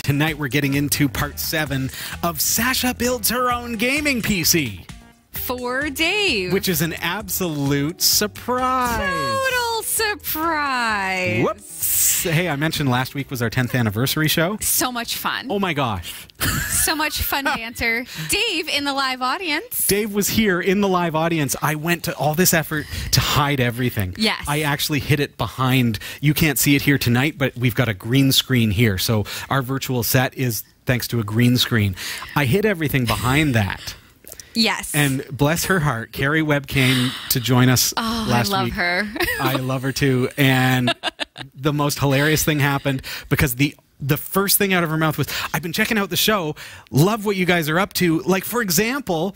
Tonight we're getting into part 7 of Sasha Builds Her Own Gaming PC. For Dave. Which is an absolute surprise. Total surprise. Whoops. Hey, I mentioned last week was our 10th anniversary show. So much fun. Oh my gosh. So much fun banter. Dave in the live audience. Dave was here in the live audience. I went to all this effort to hide everything. Yes. I actually hid it behind. You can't see it here tonight, but we've got a green screen here. So our virtual set is thanks to a green screen. I hid everything behind that. Yes. And bless her heart, Carrie Webb came to join us last week. I love her. I love her too. And the most hilarious thing happened because the first thing out of her mouth was, I've been checking out the show, love what you guys are up to. Like, for example,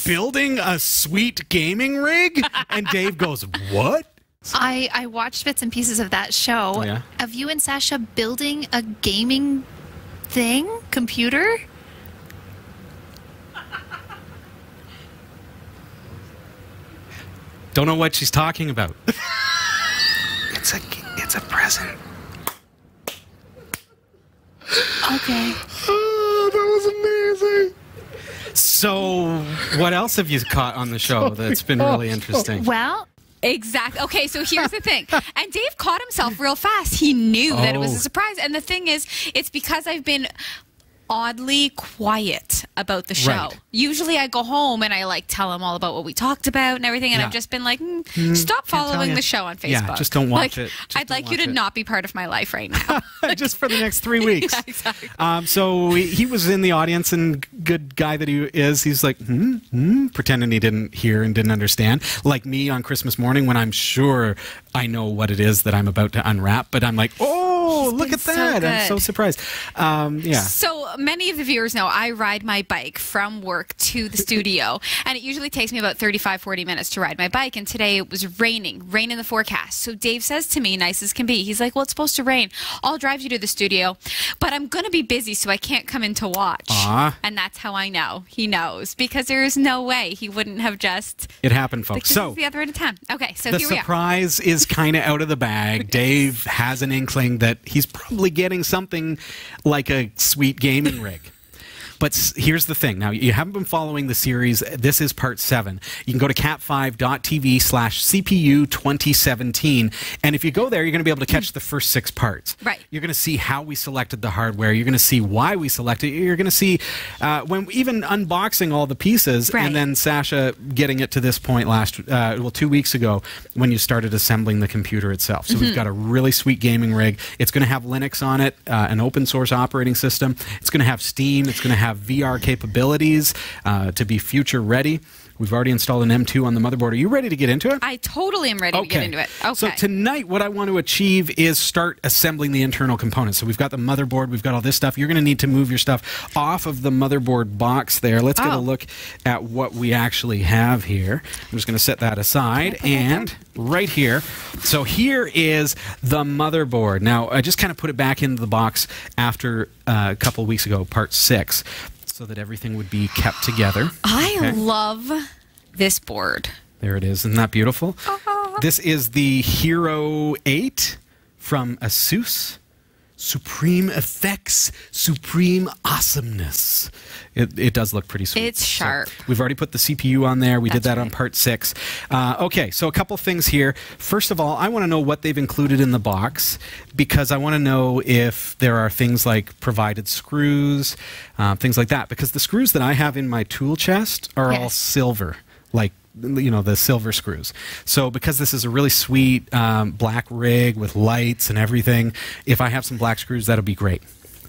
building a sweet gaming rig. And Dave goes, what? I watched bits and pieces of that show. Oh, yeah? Of you and Sasha building a gaming computer? Don't know what she's talking about. It's a present. Okay. Oh, that was amazing. So, what else have you caught on the show that's been really interesting? Well, Exactly. Okay, so here's the thing. And Dave caught himself real fast. He knew that it was a surprise. And the thing is, it's because I've been oddly quiet about the show. Right. Usually I go home and I like tell him all about what we talked about and everything, and Yeah. I've just been like, stop following the show on Facebook. Yeah, just don't watch it. Just I'd like you to not be part of my life right now. Just for the next 3 weeks. Yeah, exactly. So he was in the audience, and good guy that he is, he's like, pretending he didn't hear and didn't understand. Like me on Christmas morning when I'm sure I know what it is that I'm about to unwrap, but I'm like, oh, look at so that. I'm so good. surprised. Yeah. So many of the viewers know I ride my bike from work to the studio, and it usually takes me about 35-40 minutes to ride my bike, and today it was rain in the forecast. So Dave says to me, nice as can be, he's like, well, it's supposed to rain. I'll drive you to the studio, but I'm going to be busy, so I can't come in to watch. And that's how I know. He knows, because there is no way he wouldn't have just... It happened, folks. So it's the other end of town. Okay, so the here we are. surprise is kind of out of the bag. Dave has an inkling that he's probably getting something like a sweet gaming rig. But here's the thing. Now, you haven't been following the series. This is part 7. You can go to cat5.tv/CPU2017. And if you go there, you're going to be able to catch the first 6 parts. Right. You're going to see how we selected the hardware. You're going to see why we selected it. You're going to see when even unboxing all the pieces, Right. and then Sasha getting it to this point 2 weeks ago when you started assembling the computer itself. So we've got a really sweet gaming rig. It's going to have Linux on it, an open source operating system. It's going to have Steam. It's going to have VR capabilities to be future ready. We've already installed an M2 on the motherboard. Are you ready to get into it? I totally am ready to get into it. Okay. So tonight, what I want to achieve is start assembling the internal components. So we've got the motherboard. We've got all this stuff. You're going to need to move your stuff off of the motherboard box there. Let's get a look at what we actually have here. I'm just going to set that aside. And right here. So here is the motherboard. Now, I just kind of put it back into the box after a couple of weeks ago, part 6. So that everything would be kept together. I love this board. There it is. Isn't that beautiful? This is the Hero 8 from Asus. Supreme effects, supreme awesomeness. It does look pretty sweet. It's sharp. So we've already put the CPU on there. We did that on part 6. Okay, so a couple things here. First of all, I want to know what they've included in the box, because I want to know if there are things like provided screws, things like that. Because the screws that I have in my tool chest are all silver, like, you know, the silver screws. So because this is a really sweet black rig with lights and everything, if I have some black screws, that'll be great.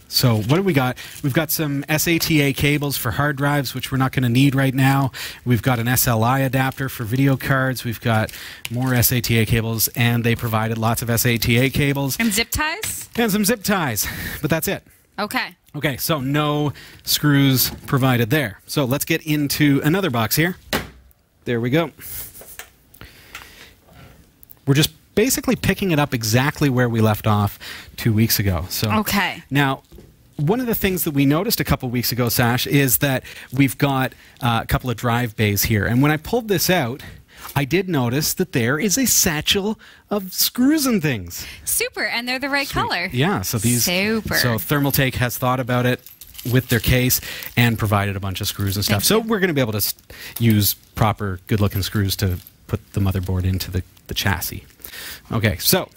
So what do we got? We've got some SATA cables for hard drives, which we're not going to need right now. We've got an SLI adapter for video cards. We've got more SATA cables, and they provided lots of SATA cables. And zip ties? And some zip ties, but that's it. Okay. Okay, so no screws provided there. So let's get into another box here. There we go. We're just basically picking it up exactly where we left off 2 weeks ago. So now, one of the things that we noticed a couple weeks ago, Sash, is that we've got a couple of drive bays here. And when I pulled this out, I did notice that there is a satchel of screws and things. Super, and they're the right color. Yeah, so these. Super. So Thermaltake has thought about it with their case and provided a bunch of screws and stuff. So we're going to be able to use proper, good-looking screws to put the motherboard into the chassis. Okay, so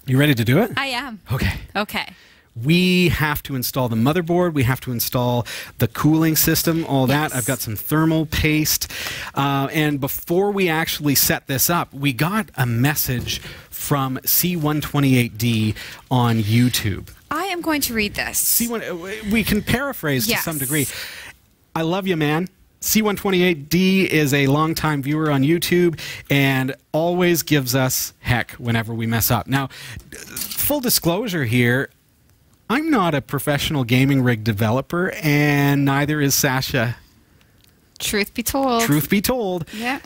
you ready to do it? I am. Okay. Okay. We have to install the motherboard. We have to install the cooling system, all that. Yes. I've got some thermal paste. And before we actually set this up, we got a message from C128D on YouTube. I am going to read this. We can paraphrase to Yes. some degree. I love you, man. C128D is a longtime viewer on YouTube and always gives us heck whenever we mess up. Now, full disclosure here, I'm not a professional gaming rig developer, and neither is Sasha. Truth be told. Truth be told. Yeah.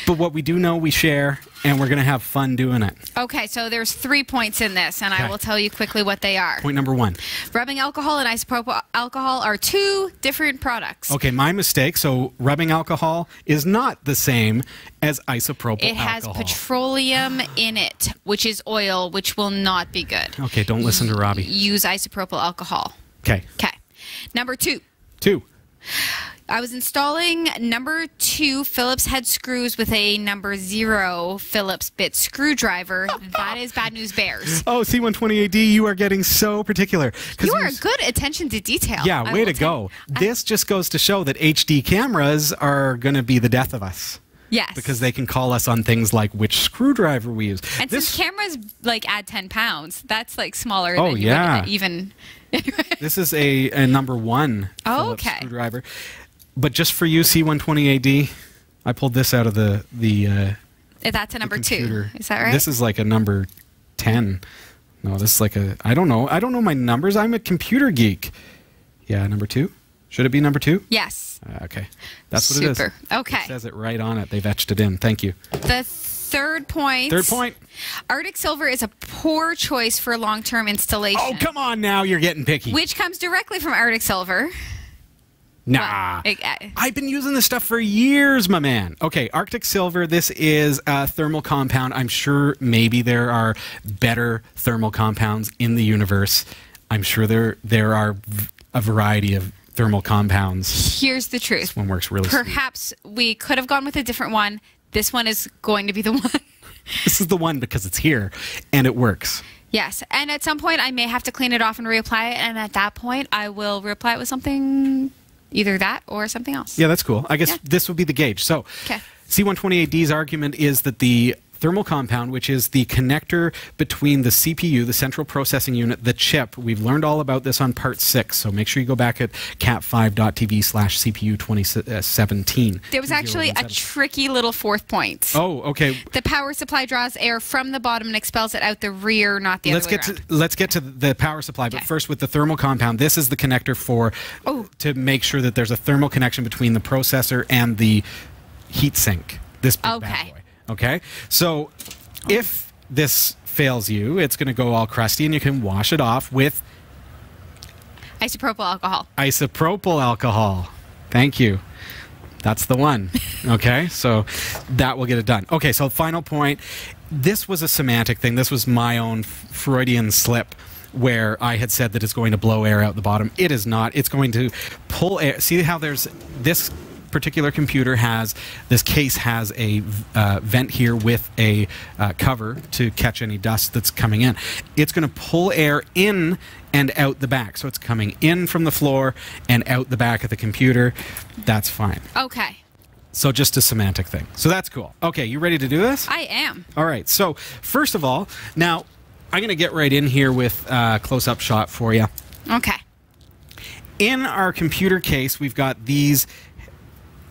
But what we do know, we share, and we're going to have fun doing it. Okay, so there's 3 points in this, and Okay. I will tell you quickly what they are. Point number 1. Rubbing alcohol and isopropyl alcohol are 2 different products. Okay, my mistake. So rubbing alcohol is not the same as isopropyl It has alcohol. petroleum in it, which is oil, which will not be good. Okay, don't listen to Robbie. Use isopropyl alcohol. Okay. Okay. Number 2. 2. I was installing number 2 Phillips head screws with a number 0 Phillips bit screwdriver. That is bad news bears. Oh, C128D, you are getting so particular. 'Cause You are good attention to detail. Yeah, I way will to tell go. This just goes to show that HD cameras are going to be the death of us. Yes. Because they can call us on things like which screwdriver we use. And This, since cameras like add 10 pounds, that's like smaller Oh, than yeah. you would even. this is a number 1 Oh, Phillips okay. screwdriver. But just for you, C128D, I pulled this out of the That's a number 2. computer. Is that right? This is like a number 10. No, this is like a... I don't know. I don't know my numbers. I'm a computer geek. Yeah, number 2? Should it be number 2? Yes. Okay. That's what it is. Super. Okay. It says it right on it. They've etched it in. Thank you. The third point. Third point. Arctic Silver is a poor choice for long-term installation. Oh, come on now. You're getting picky. Which comes directly from Arctic Silver. Nah. Well, I've been using this stuff for years, my man. Okay, Arctic Silver, this is a thermal compound. I'm sure maybe there are better thermal compounds in the universe. I'm sure there are a variety of thermal compounds. Here's the truth. This one works really sweet. Perhaps we could have gone with a different one. This one is going to be the one. This is the one because it's here and it works. Yes, and at some point I may have to clean it off and reapply it, and at that point I will reapply it with something, either that or something else. Yeah, that's cool. I guess Yeah. this would be the gauge. So Okay. C128D's argument is that the thermal compound, which is the connector between the CPU, the central processing unit, the chip. We've learned all about this on part 6, so make sure you go back at cat5.tv/CPU2017. There was actually a tricky little 4th point. Oh, okay. The power supply draws air from the bottom and expels it out the rear, not the other way around. Let's get to the power supply, but Okay. first with the thermal compound. This is the connector for to make sure that there's a thermal connection between the processor and the heatsink. This big bad Okay. boy. Okay, so if this fails you, it's going to go all crusty, and you can wash it off with Isopropyl alcohol. isopropyl alcohol. Thank you. That's the one. Okay, so that will get it done. Okay, so final point. This was a semantic thing. This was my own Freudian slip where I had said that it's going to blow air out the bottom. It is not. It's going to pull air. See how there's this particular computer has, this case has a vent here with a cover to catch any dust that's coming in. It's going to pull air in and out the back. So it's coming in from the floor and out the back of the computer. That's fine. Okay. So just a semantic thing. So that's cool. Okay, you ready to do this? I am. All right. So first of all, now I'm going to get right in here with a close-up shot for you. Okay. In our computer case, we've got these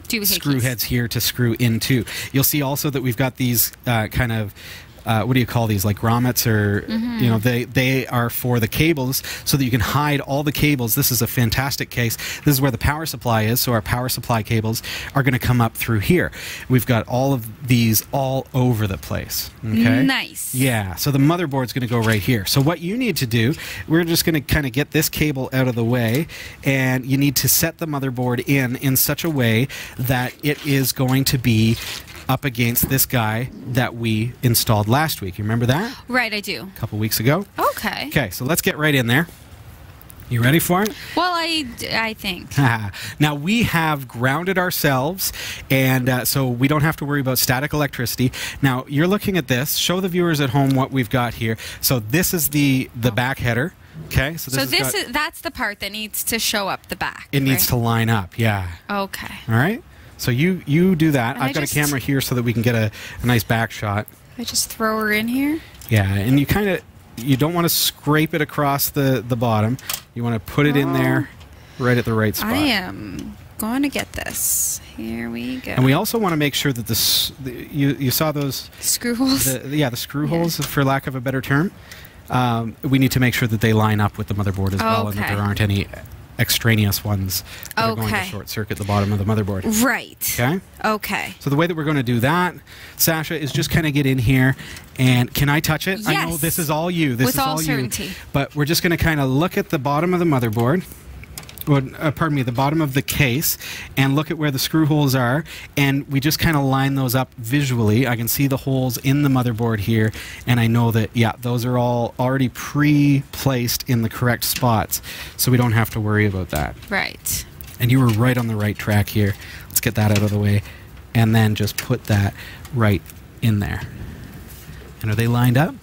screw Doohickeys. heads here to screw into. You'll see also that we've got these kind of what do you call these, like grommets, or you know, they are for the cables so that you can hide all the cables. This is a fantastic case. This is where the power supply is, so our power supply cables are going to come up through here. We've got all of these all over the place. Okay, Nice. yeah, so the motherboard's going to go right here. So what you need to do, we're just going to kind of get this cable out of the way, and you need to set the motherboard in such a way that it is going to be up against this guy that we installed last week. You remember that? Right, I do. A couple weeks ago. Okay. Okay, so let's get right in there. You ready for it? Well, I think. Now, we have grounded ourselves, and so we don't have to worry about static electricity. Now, you're looking at this. Show the viewers at home what we've got here. So this is the back header. Okay, so that's the part that needs to show up the back. It needs to line up, yeah. Okay. All right. So you do that. And I've got a camera here so that we can get a nice back shot. I just throw her in here? Yeah, and you don't want to scrape it across the bottom. You want to put it in there right at the right spot. I am going to get this. Here we go. And we also want to make sure that you saw those screw holes? The screw holes, for lack of a better term. We need to make sure that they line up with the motherboard as well, and that there aren't any extraneous ones that are going to short circuit the bottom of the motherboard. Right. Okay? Okay. So the way that we're going to do that, Sasha, is just kind of get in here, and can I touch it? Yes. I know this is all you. This is all certainty. You. But we're just going to kind of look at the bottom of the motherboard. Pardon me, the bottom of the case, and look at where the screw holes are, and we just kind of line those up visually. I can see the holes in the motherboard here, and I know that, yeah, those are all already pre-placed in the correct spots, so we don't have to worry about that. Right. And you were right on the right track here. Let's get that out of the way, and then just put that right in there. And are they lined up?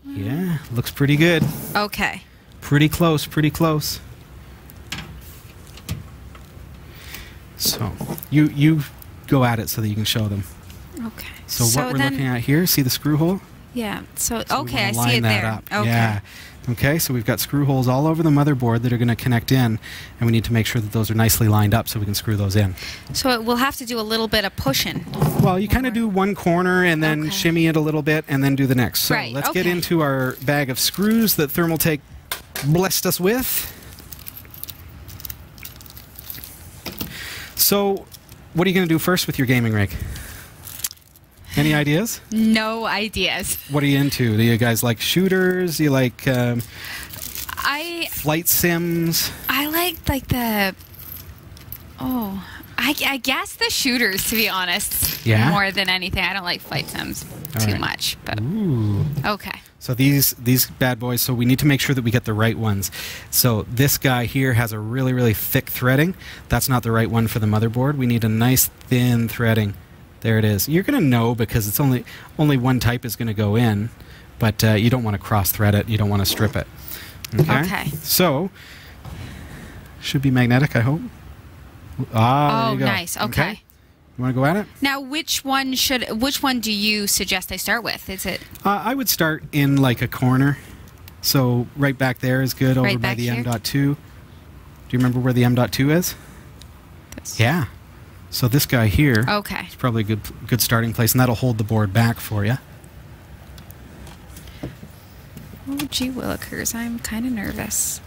Yeah, looks pretty good. Okay. Pretty close, pretty close. So you go at it so that you can show them. Okay. So what we're looking at here, see the screw hole? Yeah. So okay, I see it there. Up. Okay. Yeah. Okay, so we've got screw holes all over the motherboard that are going to connect in, and we need to make sure that those are nicely lined up so we can screw those in. So we'll have to do a little bit of pushing. Well, you kind of do one corner and then shimmy it a little bit and then do the next. So let's get into our bag of screws that Thermaltake blessed us with. So, what are you going to do first with your gaming rig? Any ideas? No ideas. What are you into? Do you guys like shooters? Do you like flight sims? I like the... Oh, I guess the shooters, to be honest. Yeah? More than anything. I don't like flight sims too much. But Ooh. Okay. So these bad boys, so we need to make sure that we get the right ones. So this guy here has a really, really thick threading. That's not the right one for the motherboard. We need a nice thin threading. There it is. You're going to know because it's only one type is going to go in, but you don't want to cross-thread it. You don't want to strip it. Okay? So, should be magnetic, I hope. Ah, there you go. Nice. Okay. You want to go at it? Now, which one do you suggest I start with? Is it? I would start in like a corner. So right back there is good, over right by the here? M.2. Do you remember where the M.2 is? Yeah. So this guy here is probably a good starting place, and that'll hold the board back for you. Oh, gee willikers, I'm kind of nervous.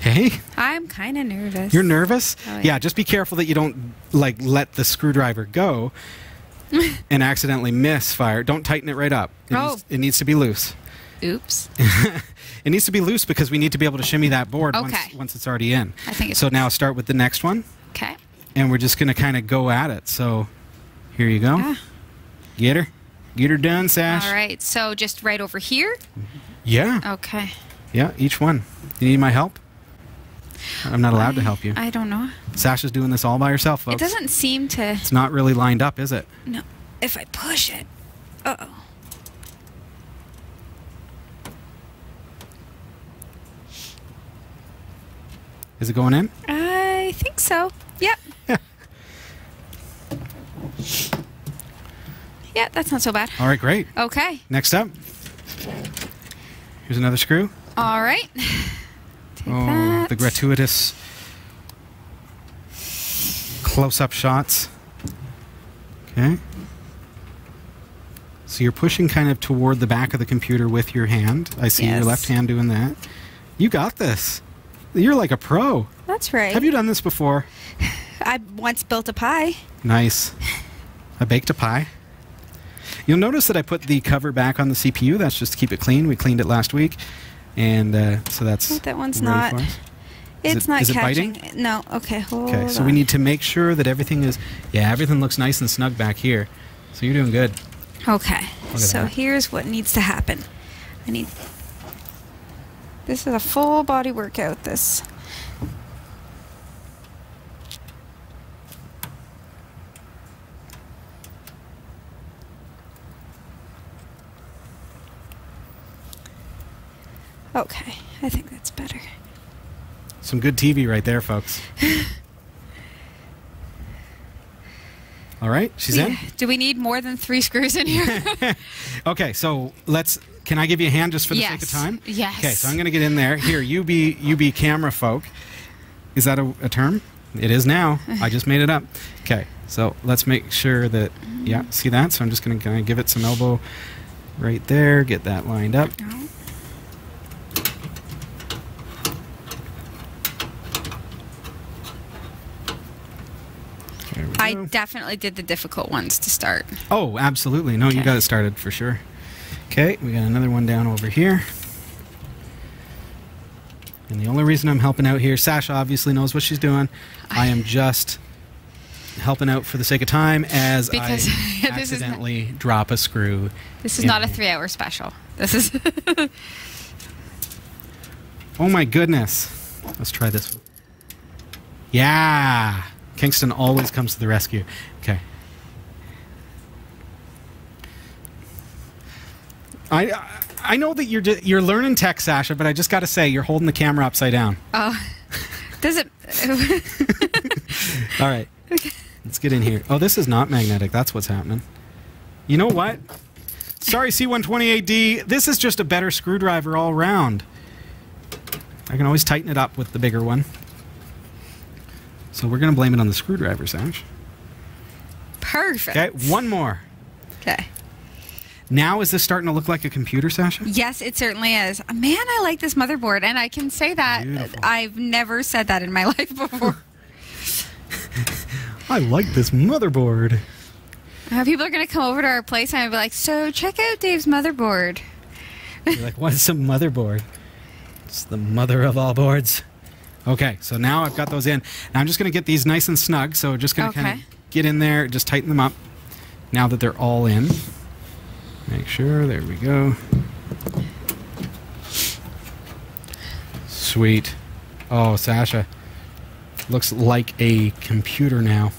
Hey? I'm kind of nervous. You're nervous? Oh, yeah, just be careful that you don't let the screwdriver go and accidentally misfire. Don't tighten it right up. It needs to be loose. Oops. It needs to be loose because we need to be able to shimmy that board once it's already in. I think it's so now start with the next one. Okay. And we're just going to kind of go at it. So here you go. Get her. Get her done, Sash. All right. So just right over here? Yeah. Okay. Yeah, each one. You need my help? I'm not allowed to help you. I don't know. Sasha's doing this all by herself, folks. It doesn't seem to... It's not really lined up, is it? No. If I push it... Uh-oh. Is it going in? I think so. Yep. Yeah, that's not so bad. All right, great. Okay. Next up. Here's another screw. All right. Take that. The gratuitous close-up shots. Okay. So you're pushing kind of toward the back of the computer with your hand. I see your left hand doing that. You got this. You're like a pro. That's right. Have you done this before? I once built a pie. Nice. I baked a pie. You'll notice that I put the cover back on the CPU. That's just to keep it clean. We cleaned it last week. And so that's... That one's not... It's not is it catching. biting? No. Okay, hold Okay, so on. we need to make sure that everything is... Yeah, everything looks nice and snug back here. So you're doing good. Okay, at so that. here's what needs to happen. I need... This is a full body workout, this. Okay, I think that's better. Some good TV right there, folks. All right, she's in? Do we need more than 3 screws in here? Okay, so let's... Can I give you a hand just for the sake of time? Yes. Okay, so I'm going to get in there. Here, you be camera folk. Is that a term? It is now. I just made it up. Okay, so let's make sure that... Yeah, see that? So I'm just going to give it some elbow right there. Get that lined up. No. There we I go. definitely did the difficult ones to start. Oh, absolutely. No, you Okay. got it started for sure. Okay, we got another one down over here. And the only reason I'm helping out here, Sasha obviously knows what she's doing. I am just helping out for the sake of time as Because I this is not- accidentally drop a screw. This is in not a here. 3-hour special. This is... Oh my goodness. Let's try this one. Yeah. Kingston always comes to the rescue. Okay. I know that you're learning tech, Sasha, but I just got to say you're holding the camera upside down. Oh. Does it... All right. Okay. Let's get in here. Oh, this is not magnetic. That's what's happening. You know what? Sorry, C128D. This is just a better screwdriver all around. I can always tighten it up with the bigger one. So we're going to blame it on the screwdriver, Sash. Perfect. Okay, one more. Okay. Now is this starting to look like a computer, Sasha? Yes, it certainly is. Man, I like this motherboard, and I can say that. Beautiful. I've never said that in my life before. I like this motherboard. People are going to come over to our place, and I'll be like, so check out Dave's motherboard. You're like, what is a motherboard? It's the mother of all boards. Okay, so now I've got those in. Now I'm just going to get these nice and snug, so just going to kind Okay. of get in there, just tighten them up now that they're all in. Make sure, there we go. Sweet. Oh, Sasha. Looks like a computer now.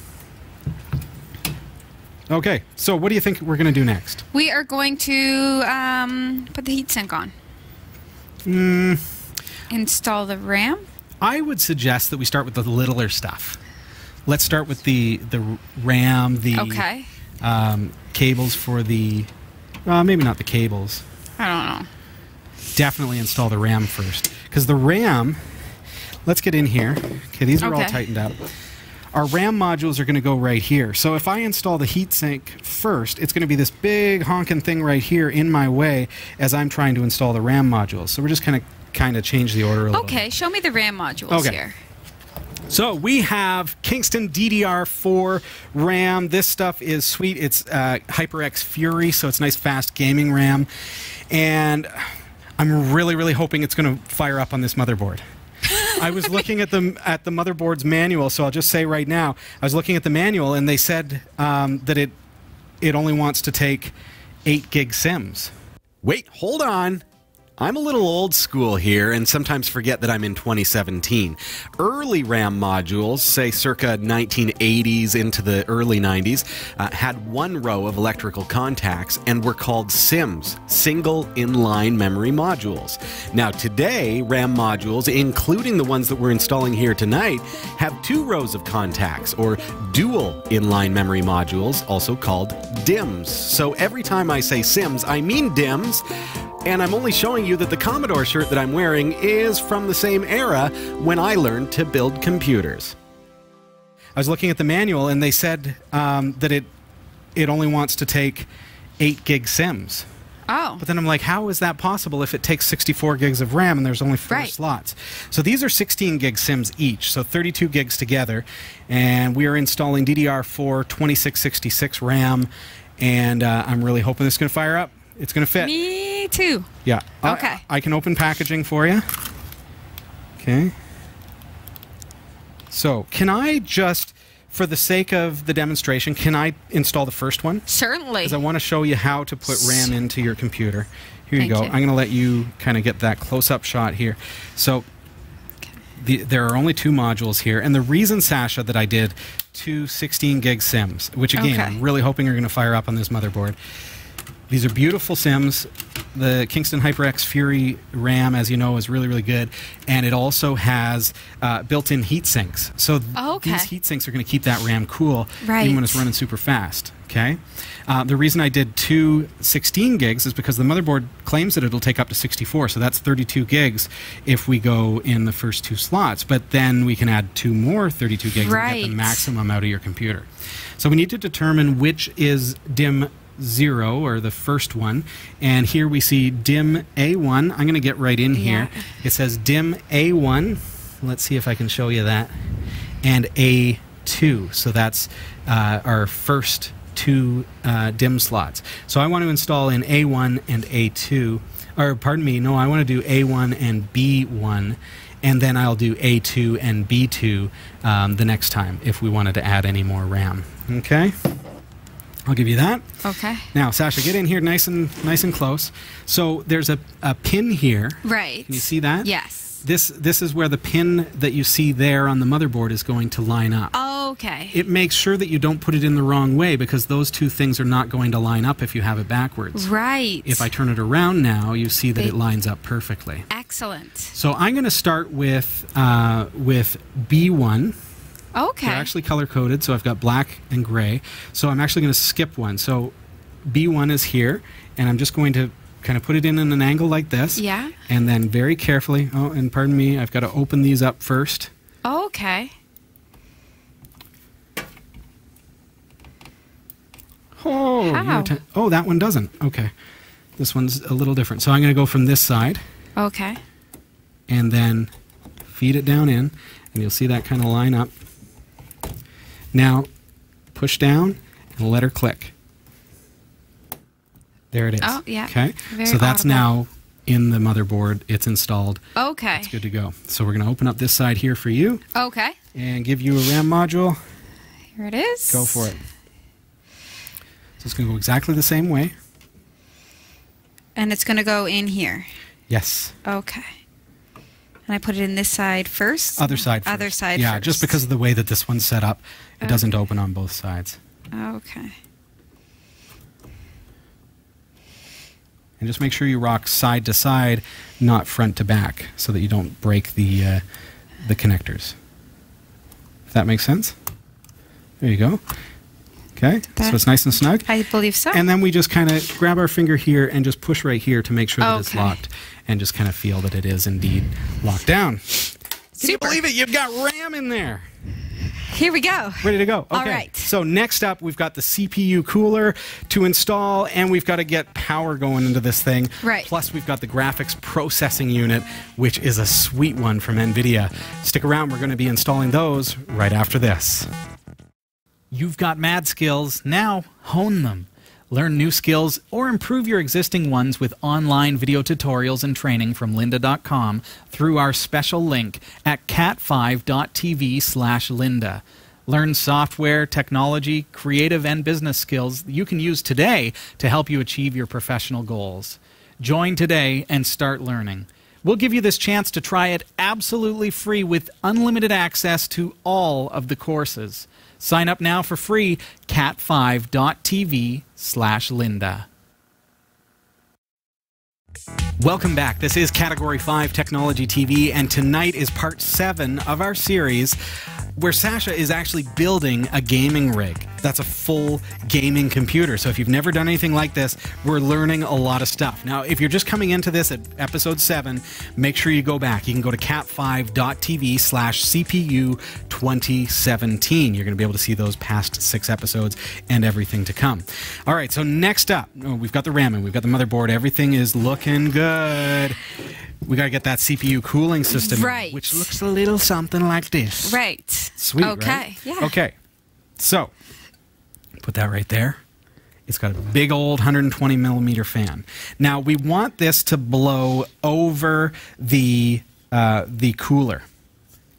Okay, so what do you think we're going to do next? We are going to put the heatsink on. Install the RAM. I would suggest that we start with the littler stuff. Let's start with the RAM, the Okay. cables for the... maybe not the cables. I don't know. Definitely install the RAM first. Because the RAM... Let's get in here. Okay, these are all Okay. tightened up. Our RAM modules are going to go right here. So if I install the heatsink first, it's going to be this big honking thing right here in my way as I'm trying to install the RAM modules. So we're just kind of change the order a little. Okay, show me the RAM modules Okay. here. So we have Kingston DDR4 RAM. This stuff is sweet. It's HyperX Fury, so it's nice, fast gaming RAM. And I'm really, really hoping it's going to fire up on this motherboard. I was looking at the motherboard's manual, so I'll just say right now, I was looking at the manual, and they said that it only wants to take 8 gig SIMs. Wait, hold on. I'm a little old school here and sometimes forget that I'm in 2017. Early RAM modules, say circa 1980s into the early 90s, had one row of electrical contacts and were called SIMs, single inline memory modules. Now today, RAM modules, including the ones that we're installing here tonight, have 2 rows of contacts, or dual inline memory modules, also called DIMMs. So every time I say SIMs, I mean DIMMs. And I'm only showing you that the Commodore shirt that I'm wearing is from the same era when I learned to build computers. I was looking at the manual, and they said that it only wants to take 8 gig SIMs. Oh. But then I'm like, how is that possible if it takes 64 gigs of RAM and there's only 4 Right. slots? So these are 16 gig SIMs each, so 32 gigs together. And we are installing DDR4 2666 RAM, and I'm really hoping this is going to fire up. It's going to fit. Me too. Yeah. Okay. I can open packaging for you. Okay. So can I just, for the sake of the demonstration, can I install the first one? Certainly. Because I want to show you how to put RAM into your computer. Here you Thank go. you. I'm going to let you kind of get that close-up shot here. So there are only 2 modules here. And the reason, Sasha, that I did 2 16-gig SIMs, which, again, I'm really hoping are going to fire up on this motherboard. These are beautiful SIMs. The Kingston HyperX Fury RAM, as you know, is really, really good. And it also has built-in heat sinks. So these heat sinks are going to keep that RAM cool even when it's running super fast. Okay. The reason I did 2 16 gigs is because the motherboard claims that it'll take up to 64. So that's 32 gigs if we go in the first 2 slots. But then we can add 2 more 32 gigs and get the maximum out of your computer. So we need to determine which is DIMM 0, or the first one, and here we see DIMM A1. I'm going to get right in here. It says DIMM A1. Let's see if I can show you that. And A2. So that's our first 2 DIMM slots. So I want to install in A1 and A2. Or pardon me, no, I want to do A1 and B1. And then I'll do A2 and B2 the next time if we wanted to add any more RAM. Okay? I'll give you that. Okay. Now, Sasha, get in here nice and close. So there's a pin here. Right. Can you see that? Yes. This is where the pin that you see there on the motherboard is going to line up. Okay. It makes sure that you don't put it in the wrong way, because those 2 things are not going to line up if you have it backwards. Right. If I turn it around now, you see that it lines up perfectly. Excellent. So I'm going to start with B1. Okay. They're actually color-coded, so I've got black and gray. So I'm actually going to skip one. So B1 is here, and I'm just going to kind of put it in an angle like this. Yeah. And then very carefully, oh, and pardon me, I've got to open these up first. Okay. Oh, how? Oh, that one doesn't. Okay. This one's a little different. So I'm going to go from this side. Okay. And then feed it down in, and you'll see that kind of line up. Now, push down and let her click. There it is. Oh, yeah. Okay. Very so that's audible. now in the motherboard. It's installed. Okay. It's good to go. So we're going to open up this side here for you. Okay. And give you a RAM module. Here it is. Go for it. So it's going to go exactly the same way. And it's going to go in here. Yes. Okay. And I put it in this side first? Other side first. Other side yeah, first. just because of the way that this one's set up, it doesn't open on both sides. Okay. And just make sure you rock side to side, not front to back, so that you don't break the connectors. If that makes sense? There you go. Okay, so it's nice and snug. I believe so. And then we just kind of grab our finger here and just push right here to make sure that it's locked, and just kind of feel that it is indeed locked down. Can you believe it? You've got RAM in there. Here we go. Ready to go. Okay. All right. So next up, we've got the CPU cooler to install, and we've got to get power going into this thing. Right. Plus, we've got the graphics processing unit, which is a sweet one from NVIDIA. Stick around. We're going to be installing those right after this. You've got mad skills. Now hone them. Learn new skills or improve your existing ones with online video tutorials and training from lynda.com through our special link at cat5.tv/lynda. Learn software, technology, creative, and business skills you can use today to help you achieve your professional goals. Join today and start learning. We'll give you this chance to try it absolutely free with unlimited access to all of the courses. Sign up now for free, cat5.tv/lynda. Welcome back. This is Category 5 Technology TV, and tonight is part 7 of our series where Sasha is actually building a gaming rig. That's a full gaming computer. So if you've never done anything like this, we're learning a lot of stuff. Now, if you're just coming into this at episode 7, make sure you go back. You can go to cat5.tv/CPU 2017. You're going to be able to see those past 6 episodes and everything to come. All right, so next up, we've got the RAM and we've got the motherboard. Everything is looking good. We got to get that CPU cooling system, right, which looks a little something like this. Right. Sweet, okay. Right? Yeah. Okay. So, put that right there. It's got a big old 120 millimeter fan. Now, we want this to blow over the cooler.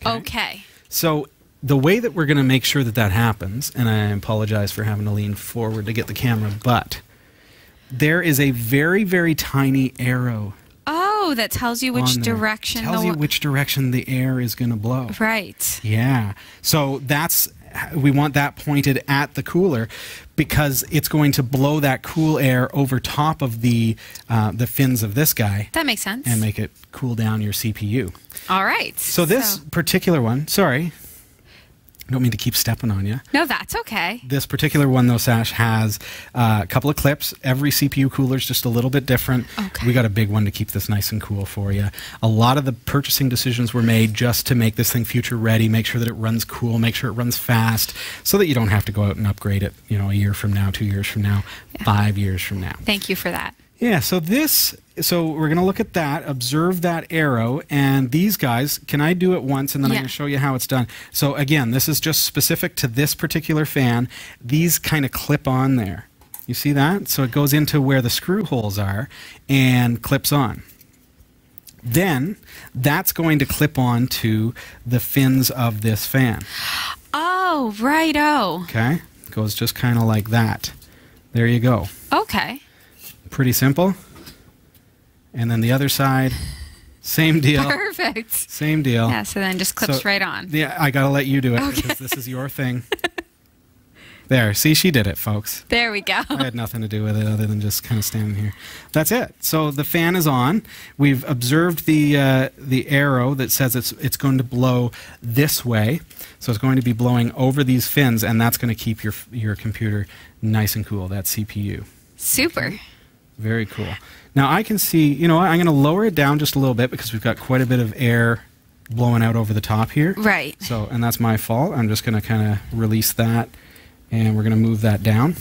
Okay. So, the way that we're going to make sure that that happens, and I apologize for having to lean forward to get the camera, but there is a very, very tiny arrow. Oh, that tells you which direction. Tells you which direction the air is going to blow. Right. Yeah. So we want that pointed at the cooler because it's going to blow that cool air over top of the fins of this guy. That makes sense. And make it cool down your CPU. All right. So this particular one, sorry, I don't mean to keep stepping on you. No, that's okay. This particular one, though, Sash, has a couple of clips. Every CPU cooler is just a little bit different. Okay. We got a big one to keep this nice and cool for you. A lot of the purchasing decisions were made just to make this thing future ready, make sure that it runs cool, make sure it runs fast, so that you don't have to go out and upgrade it, you know, a year from now, 2 years from now, 5 years from now. Thank you for that. Yeah, so we're going to look at that, observe that arrow, and these guys, can I do it once and then I'm going to show you how it's done. So again, this is just specific to this particular fan. These kind of clip on there. You see that? So it goes into where the screw holes are and clips on. Then that's going to clip on to the fins of this fan. Oh, righto. Okay? It goes just kind of like that. There you go. Okay. Pretty simple. And then the other side, same deal. Perfect. Same deal. Yeah, so then just clips right on. Yeah, I got to let you do it Okay. because this is your thing. There, see, she did it, folks. There we go. I had nothing to do with it other than just kind of standing here. That's it. So the fan is on. We've observed the arrow that says it's going to blow this way. So it's going to be blowing over these fins, and that's going to keep your computer nice and cool, that CPU. Super. Very cool. Now I can see, you know what, I'm going to lower it down just a little bit because we've got quite a bit of air blowing out over the top here. Right. So, and that's my fault. I'm just going to kind of release that and we're going to move that down.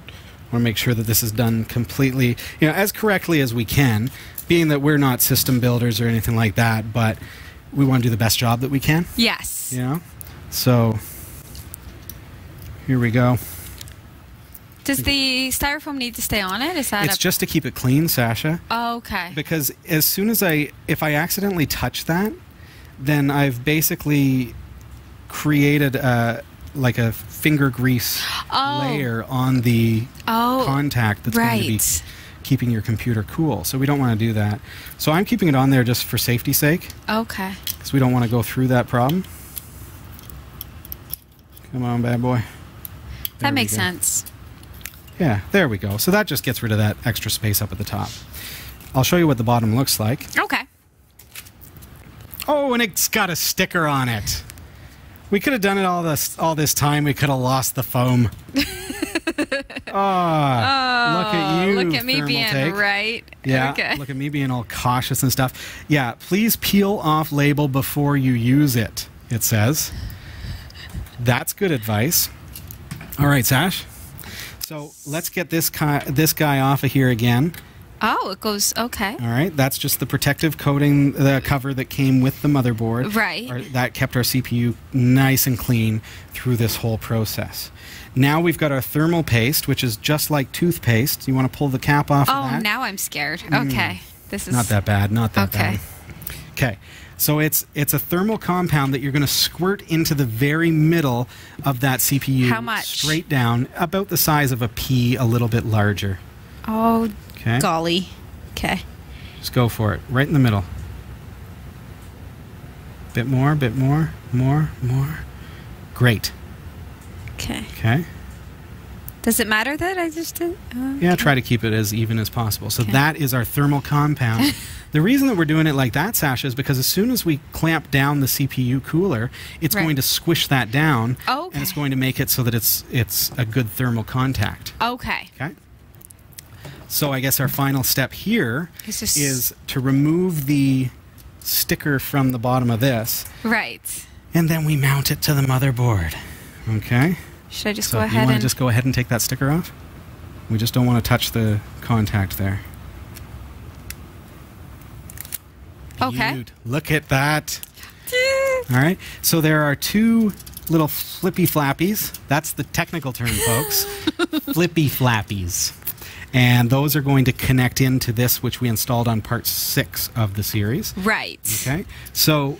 I want to make sure that this is done completely, you know, as correctly as we can, being that we're not system builders or anything like that, but we want to do the best job that we can. Yes. You know? So here we go. Does the styrofoam need to stay on it? Is that It's just to keep it clean, Sasha. Oh, okay. Because as soon as if I accidentally touch that, then I've basically created like a finger grease layer on the contact that's going to be keeping your computer cool. So we don't want to do that. So I'm keeping it on there just for safety's sake. Okay. Because we don't want to go through that problem. Come on, bad boy. That makes sense. Yeah, there we go. So that just gets rid of that extra space up at the top. I'll show you what the bottom looks like. Okay. Oh, and it's got a sticker on it. We could have done it all this time. We could have lost the foam. Look at you. Look at me being right. Yeah, okay. Look at me being all cautious and stuff. Yeah, please peel off label before you use it, it says. That's good advice. All right, Sash. So let's get this guy off of here again. Oh, it goes, okay. All right, that's just the protective coating, the cover that came with the motherboard. Right. That kept our CPU nice and clean through this whole process. Now we've got our thermal paste, which is just like toothpaste. You want to pull the cap off of that? Oh, now I'm scared. Okay. This is... Not that bad, not that bad. Okay. Okay, so it's a thermal compound that you're going to squirt into the very middle of that CPU. How much? Straight down, about the size of a pea, a little bit larger. Oh, okay. Golly. Okay. Just go for it, right in the middle. Bit more, more. Great. Okay. Okay. Does it matter that I just did? Yeah, try to keep it as even as possible. So that is our thermal compound. The reason that we're doing it like that, Sasha, is because as soon as we clamp down the CPU cooler, it's going to squish that down, and it's going to make it so that it's a good thermal contact. Okay. Okay. So I guess our final step here is to remove the sticker from the bottom of this. Right. And then we mount it to the motherboard. Okay. Should I just go ahead you want and... to just go ahead and take that sticker off? We just don't want to touch the contact there. Okay. Beaut. Look at that. All right. So there are two little flippy flappies. That's the technical term, folks. Flippy flappies. And those are going to connect into this, which we installed on part 6 of the series. Right. Okay. So,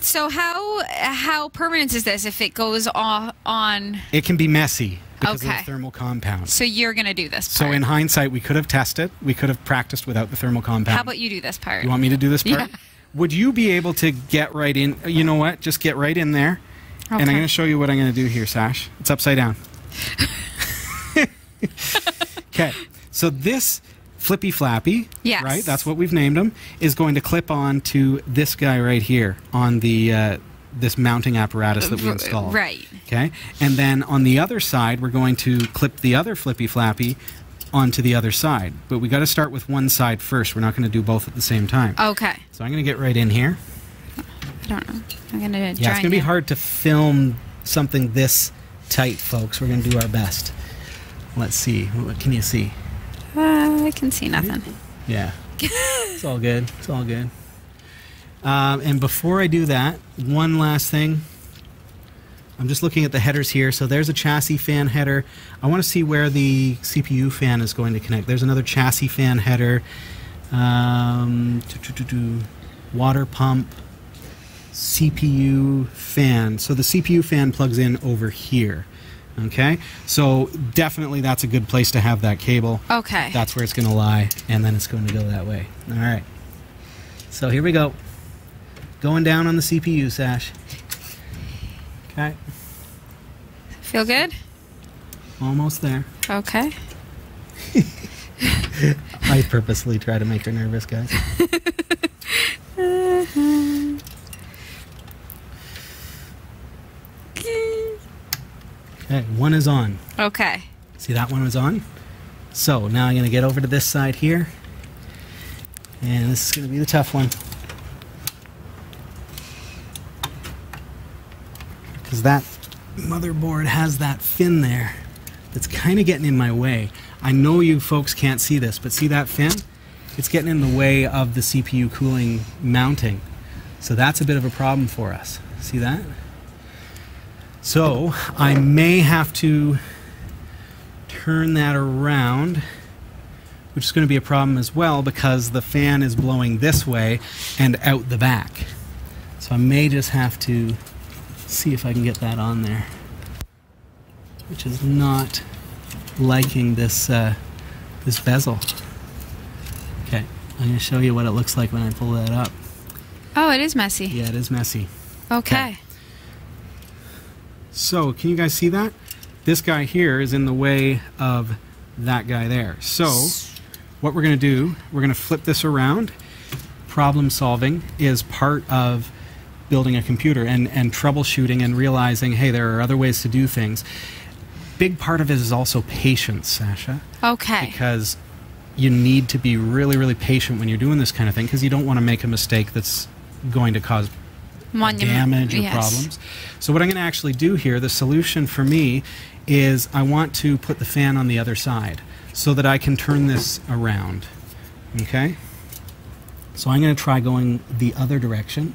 So how permanent is this if it goes on? it can be messy because of Okay. the thermal compound. So you're going to do this So part. in hindsight, we could have tested. We could have practiced without the thermal compound. How about you do this part? You want me to do this part? Yeah. Would you be able to get right in? You know what? Just get right in there. And I'm Okay. going to show you what I'm going to do here, Sash. It's upside down. Okay. So this flippy flappy, Yes. right? That's what we've named him, is going to clip on to this guy right here on the this mounting apparatus that we installed. Right. Okay. And then on the other side, we're going to clip the other flippy flappy onto the other side. But we got to start with one side first. We're not going to do both at the same time. Okay. So I'm going to get right in here. I don't know. I'm going to Yeah, it's going to be hard to film something this tight, folks. We're going to do our best. Let's see. What can you see? I can see nothing. Yeah. It's all good. It's all good. And before I do that, one last thing. I'm just looking at the headers here. So there's a chassis fan header. I want to see where the CPU fan is going to connect. There's another chassis fan header. Water pump. CPU fan. So the CPU fan plugs in over here. Okay? So definitely that's a good place to have that cable. Okay. That's where it's going to lie, and then it's going to go that way. All right. So here we go. Going down on the CPU, Sash. Okay. Feel good? Almost there. Okay. I purposely try to make her nervous, guys. Okay, one is on. Okay. See, that one was on? So now I'm going to get over to this side here. And this is going to be the tough one. Because that motherboard has that fin there that's kind of getting in my way. I know you folks can't see this, but see that fin? It's getting in the way of the CPU cooling mounting. So that's a bit of a problem for us. See that? So I may have to turn that around, which is going to be a problem as well because the fan is blowing this way and out the back. So I may just have to see if I can get that on there, which is not liking this this bezel. Okay, I'm going to show you what it looks like when I pull that up. Oh, it is messy. Yeah, it is messy. Okay. So, can you guys see that? This guy here is in the way of that guy there. So, what we're going to do, we're going to flip this around. Problem solving is part of building a computer and troubleshooting and realizing, hey, there are other ways to do things. Big part of it is also patience, Sasha. Okay. Because you need to be really, really patient when you're doing this kind of thing because you don't want to make a mistake that's going to cause damage or problems. So what I'm going to actually do here, the solution for me is I want to put the fan on the other side so that I can turn this around. Okay? So I'm going to try going the other direction,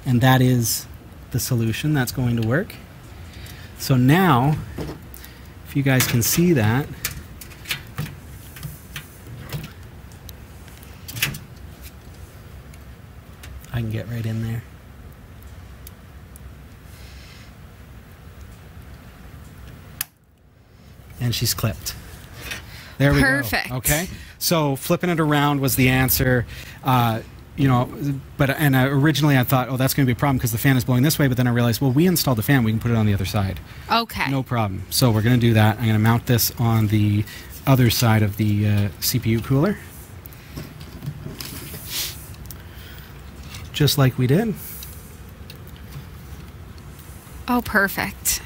and that is the solution. That's going to work. So now, if you guys can see that, I can get right in there. And she's clipped. There we go. Perfect. Okay. So flipping it around was the answer. You know, but originally I thought, oh, that's going to be a problem because the fan is blowing this way. But then I realized, well, we installed the fan. We can put it on the other side. Okay. No problem. So we're going to do that. I'm going to mount this on the other side of the CPU cooler, just like we did. Oh, perfect.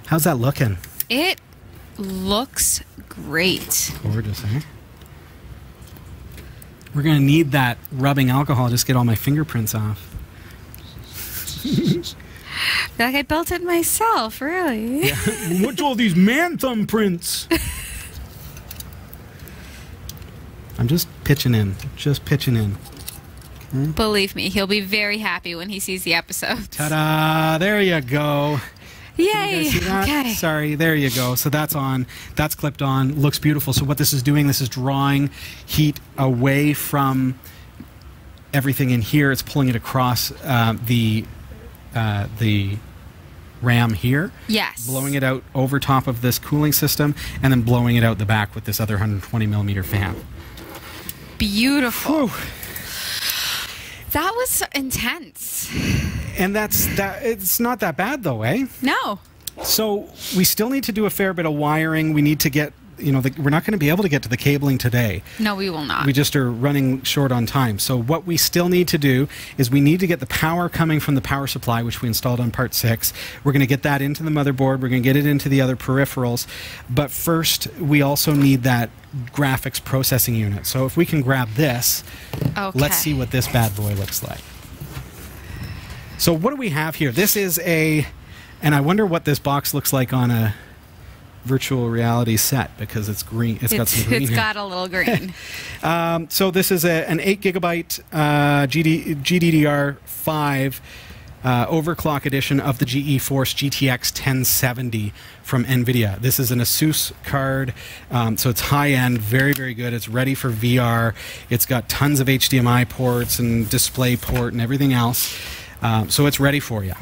How's that looking? It looks great. Gorgeous, eh? We're going to need that rubbing alcohol to just get all my fingerprints off. I feel like I built it myself, really. Yeah. What's all these man thumbprints? I'm just pitching in. Just pitching in. Okay. Believe me, he'll be very happy when he sees the episode. Ta-da! There you go. Yay! Can you guys see that? Okay. Sorry, there you go. So that's on. That's clipped on. Looks beautiful. So what this is doing, this is drawing heat away from everything in here. It's pulling it across the RAM here. Yes. Blowing it out over top of this cooling system, and then blowing it out the back with this other 120 millimeter fan. Beautiful. Whew. That was intense. And that's that. It's not that bad though, eh? No. So we still need to do a fair bit of wiring. We need to get, we're not going to be able to get to the cabling today. No, we will not. We just are running short on time. So what we still need to do is we need to get the power coming from the power supply, which we installed on part 6. We're going to get that into the motherboard. We're going to get it into the other peripherals. But first, we also need that graphics processing unit. So if we can grab this, let's see what this bad boy looks like. So what do we have here? This is and I wonder what this box looks like on a virtual reality set, because it's green. It's got some green. It's got a little green. So this is an 8 gigabyte GDDR5 overclock edition of the GeForce GTX 1070 from NVIDIA. This is an Asus card, so it's high-end, very, very good. It's ready for VR. It's got tons of HDMI ports and display port and everything else. So it's ready for you.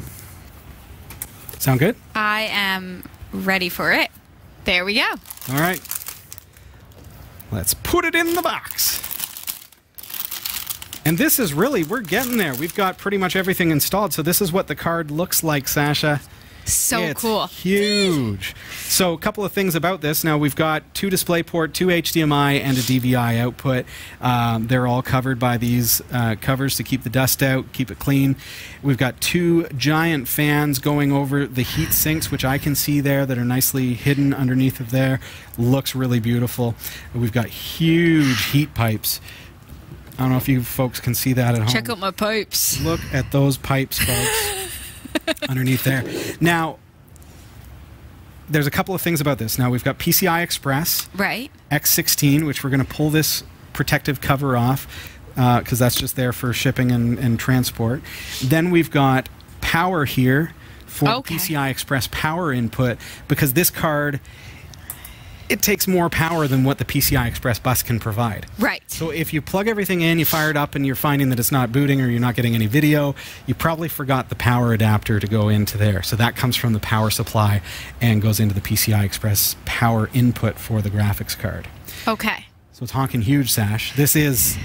Sound good? I am ready for it. There we go. All right. Let's put it in the box. And this is really, we're getting there. We've got pretty much everything installed. So this is what the card looks like, Sasha. So it's cool. Huge. So a couple of things about this. Now we've got 2 DisplayPort, 2 HDMI, and a DVI output. They're all covered by these covers to keep the dust out, keep it clean. We've got 2 giant fans going over the heat sinks, which I can see there, that are nicely hidden underneath of there. Looks really beautiful. We've got huge heat pipes. I don't know if you folks can see that at home. Check out my pipes. Look at those pipes, folks. Underneath there. Now, there's a couple of things about this. Now, we've got PCI Express. Right. X16, which we're going to pull this protective cover off because that's just there for shipping and transport. Then we've got power here for PCI Express power input, because this card, it takes more power than what the PCI Express bus can provide. Right. So if you plug everything in, you fire it up, and you're finding that it's not booting or you're not getting any video, you probably forgot the power adapter to go into there. So that comes from the power supply and goes into the PCI Express power input for the graphics card. Okay. So it's honking huge, Sash. This is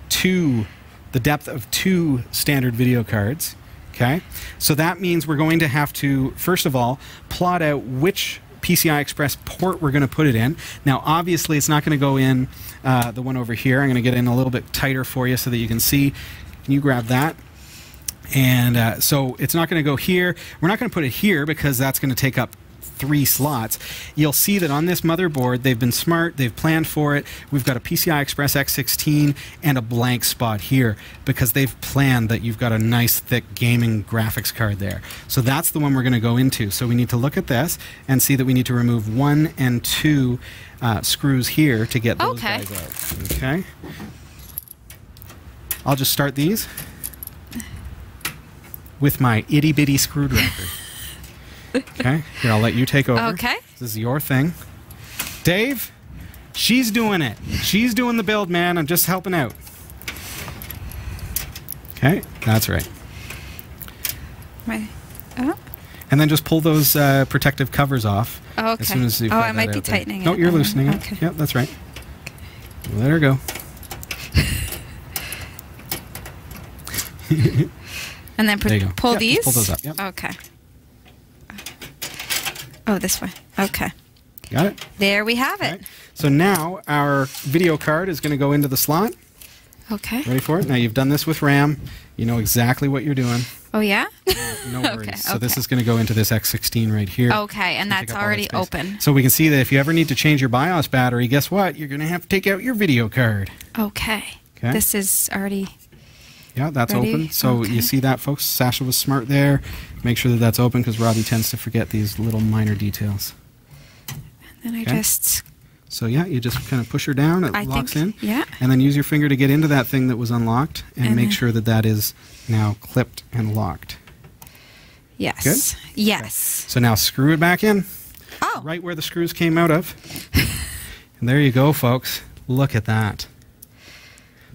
the depth of 2 standard video cards. Okay? So that means we're going to have to, first of all, plot out which PCI Express port we're going to put it in. Now, obviously, it's not going to go in the one over here. I'm going to get it in a little bit tighter for you so that you can see. Can you grab that? And so it's not going to go here. We're not going to put it here because that's going to take up 3 slots. You'll see that on this motherboard, they've been smart. They've planned for it. We've got a PCI Express X16 and a blank spot here because they've planned that you've got a nice, thick gaming graphics card there. So that's the one we're going to go into. So we need to look at this and see that we need to remove 1 and 2 screws here to get those guys out. Okay. I'll just start these with my itty-bitty screwdriver. Okay, here, I'll let you take over. Okay. This is your thing. Dave, she's doing it. She's doing the build, man. I'm just helping out. Okay, that's right. And then just pull those protective covers off. Oh, okay. As soon as you've I got might that be out there. tightening it. No, you're loosening it. Okay. Yep, that's right. Let her go. And then There you go. pull Yep, these? just pull those up. Yep. Okay. Oh, this way. Okay. Got it? There we have it. Okay. So now our video card is going to go into the slot. Okay. Ready for it? Now you've done this with RAM. You know exactly what you're doing. Oh, yeah? No worries. So this is going to go into this X16 right here. Okay, and that's already open. So we can see that if you ever need to change your BIOS battery, guess what? You're going to have to take out your video card. Okay. This is already... Yeah, that's ready? open. So you see that, folks? Sasha was smart there. Make sure that that's open because Robbie tends to forget these little minor details. And then I just... So yeah, you just kind of push her down. It locks in. Yeah. And then use your finger to get into that thing that was unlocked and make sure that that is now clipped and locked. Yes. Good? Yes. So now screw it back in. Oh. Right where the screws came out of. And there you go, folks. Look at that.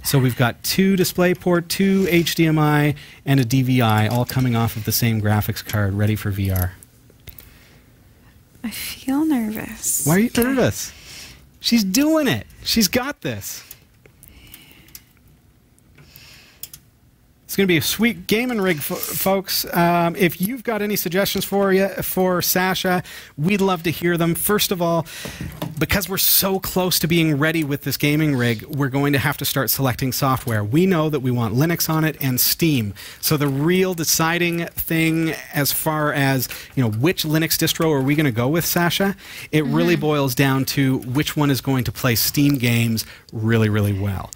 So we've got 2 DisplayPort, 2 HDMI, and a DVI all coming off of the same graphics card ready for VR. I feel nervous. Why are you nervous? She's doing it. She's got this. It's going to be a sweet gaming rig, folks. If you've got any suggestions for Sasha, we'd love to hear them. First of all, because we're so close to being ready with this gaming rig, we're going to have to start selecting software. We know that we want Linux on it and Steam. So the real deciding thing as far as, which Linux distro are we going to go with, Sasha, it really boils down to which one is going to play Steam games really, really well.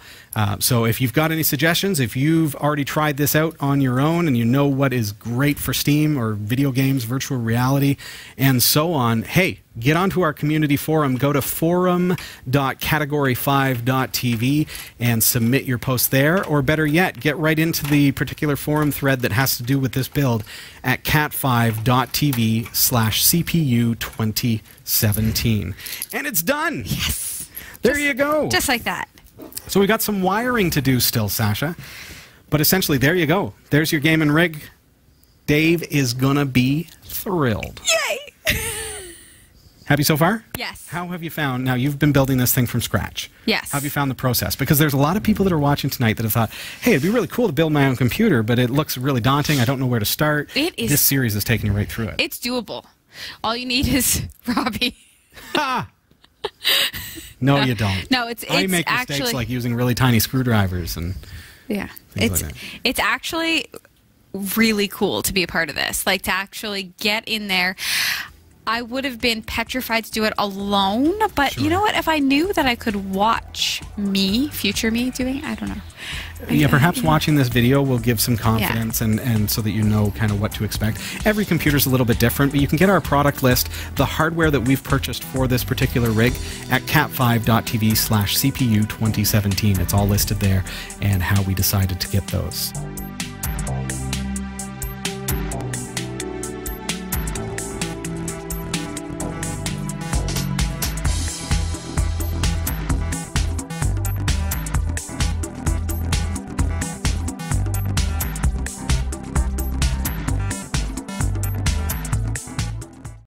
So if you've got any suggestions, if you've already tried this out on your own and you know what is great for Steam or video games, virtual reality, and so on, hey, get onto our community forum. Go to forum.category5.tv and submit your post there. Or better yet, get right into the particular forum thread that has to do with this build at cat5.tv/CPU2017. And it's done. Yes. There you go. Just like that. So we got some wiring to do still, Sasha. But essentially, there you go. There's your gaming rig. Dave is going to be thrilled. Yay! Happy so far? Yes. How have you found, now you've been building this thing from scratch. Yes. How have you found the process? Because there's a lot of people that are watching tonight that have thought, hey, it'd be really cool to build my own computer, but it looks really daunting. I don't know where to start. It is. This series is taking you right through it. It's doable. All you need is Robbie. Ha! No, you don't. No, it's I make mistakes actually, like using really tiny screwdrivers and yeah, things like that. It's actually really cool to be a part of this. Like to actually get in there. I would have been petrified to do it alone, but Sure. you know what? If I knew that I could watch me, future me doing it, I don't know. Yeah, perhaps watching this video will give some confidence and so that you know kind of what to expect. Every computer's a little bit different, but you can get our product list, the hardware that we've purchased for this particular rig at cat5.tv/CPU2017. It's all listed there and how we decided to get those.